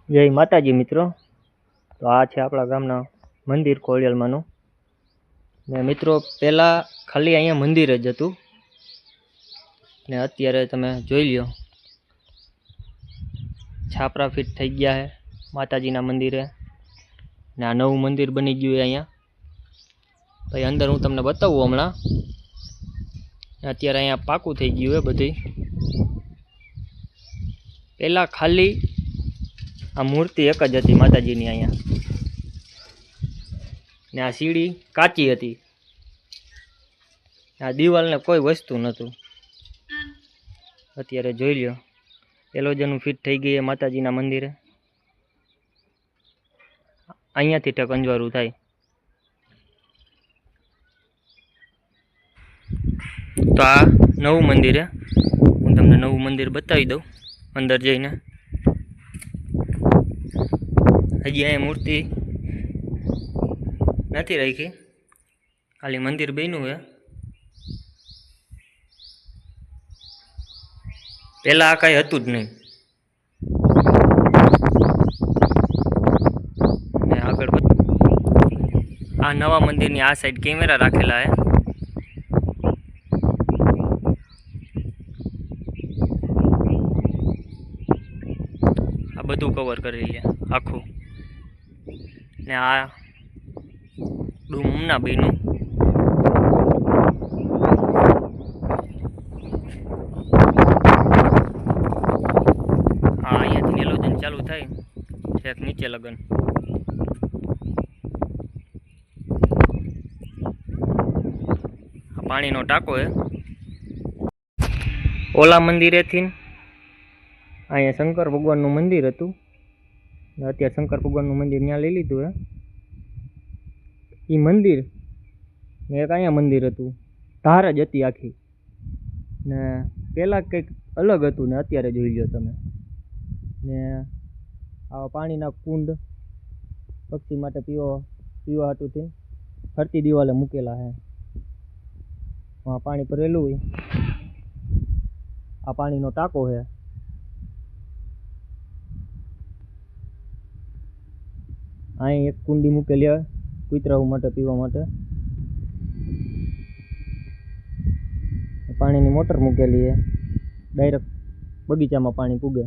જય માતાજી મિત્રો। તો આ છે આપણા ગામના મંદિર કોળિયાલમાંનું ને મિત્રો પહેલા ખાલી અહીંયા મંદિર જ હતું ને અત્યારે તમે જોઈ લ્યો છાપરા ફિટ થઈ ગયા છે માતાજીના મંદિરે ને આ નવું મંદિર બની ગયું અહીંયા। ભાઈ અંદર હું તમને બતાવું હમણાં। અત્યારે અહીંયા પાકું થઈ ગયું છે બધી। પહેલા ખાલી આ મૂર્તિ એક જ હતી માતાજીની અહીંયા ને આ સીડી કાચી હતી, આ દિવાલને કોઈ વસ્તુ નહોતું। અત્યારે જોઈ લ્યો એલોજનું ફિટ થઈ ગઈ માતાજીના મંદિરે। અહીંયાથી ઠક અંજવાળું થાય। તો આ નવું મંદિર છે, હું તમને નવું મંદિર બતાવી દઉં અંદર જઈને। હજી અહીંયા મૂર્તિ નથી રાખી, ખાલી મંદિર બન્યું છે। પહેલાં આ કાંઈ હતું જ નહીં ને આગળ આ નવા મંદિરની આ સાઈડ કેમેરા રાખેલા છે। આ બધું કવર કરી લે આખું ને આ ડૂમના બેનું હા અહીંયાથી એલોજન ચાલુ થાય છેક નીચે લગન। પાણીનો ટાંકો છે। ઓલા મંદિરેથી અહીંયા શંકર ભગવાનનું મંદિર હતું ને અત્યારે શંકર ભગવાનનું મંદિર ત્યાં લઈ લીધું છે। એ મંદિર ને એક અહીંયા મંદિર હતું, ધાર જ હતી આખી ને પહેલાં કંઈક અલગ હતું ને અત્યારે જોઈ લો તમે। ને આવા પાણીના કુંડ પક્ષી માટે પીવા હાટુથી ફરતી દિવાલે મૂકેલા છે। પાણી ભરેલું હોય, આ પાણીનો ટાંકો છે। અહીં એક કુંડી મૂકેલી હોય કૂતરાઓ માટે પીવા માટે, પાણીની મોટર મૂકેલી છે, ડાયરેક્ટ બગીચામાં પાણી પૂગે।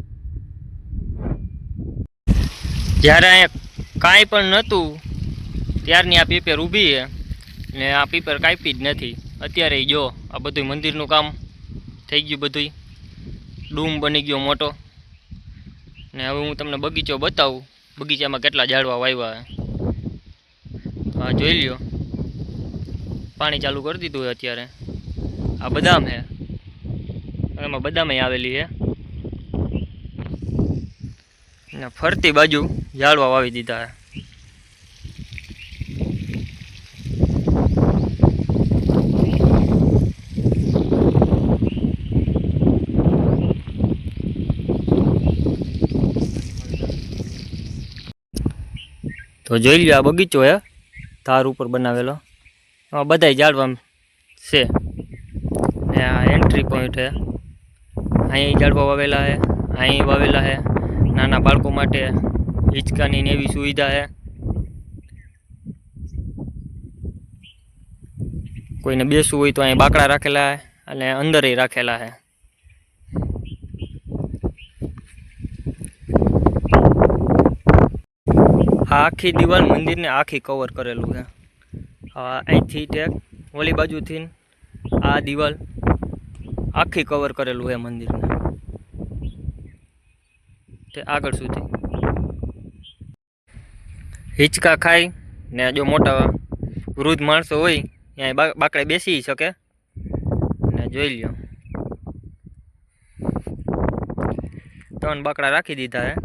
જ્યારે અહીંયા કાંઈ પણ નહોતું ત્યારની આ પીપેર ઊભી છે ને આ પીપેર કાપી જ નથી। અત્યારે જો આ બધું મંદિરનું કામ થઈ ગયું, બધું ડૂમ બની ગયો મોટો ને હવે હું તમને બગીચો બતાવું, બગીચામાં કેટલા ઝાડવા વાવ્યા છે। હા જોઈ લ્યો પાણી ચાલુ કરી દીધું હોય અત્યારે। આ બદામ છે, એમાં બદામ આવેલી છે ને ફરતી બાજુ ઝાડવા વાવી દીધા છે। તો જોઈ લ્યો આ બગીચો હે ધાર ઉપર બનાવેલો, બધાય ઝાડવા છે ને આ એન્ટ્રી પોઈન્ટ છે। અહીં ઝાડવા વાવેલા છે, અહીં વાવેલા છે, નાના બાળકો માટે હિંચકાની ને એવી સુવિધા છે। કોઈને બેસવું હોય તો અહીં બાકડા રાખેલા છે અને અંદરે રાખેલા છે। આ આખી દિવાલ મંદિરને આખી કવર કરેલું છે। અહીંથી ટેક ઓલી બાજુથી આ દિવાલ આખી કવર કરેલું છે મંદિરને તે આગળ સુધી। હિંચકા ખાઈ ને જો મોટા વૃદ્ધ માણસો હોય ત્યાં બાકડે બેસી શકે ને જોઈ લ્યો 3 બાકડા રાખી દીધા છે।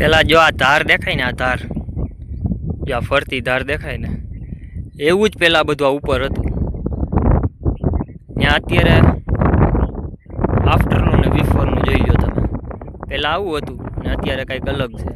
પેલા જો આ ધાર દેખાય ને, આ ધાર જો આ ફરતી ધાર દેખાય ને, એવું જ પેલા બધું આ ઉપર હતું। ત્યાં અત્યારે આફ્ટરનું ને બિફોરનું જોઈ લો તમે, પહેલાં આવું હતું ને અત્યારે કંઈક અલગ છે।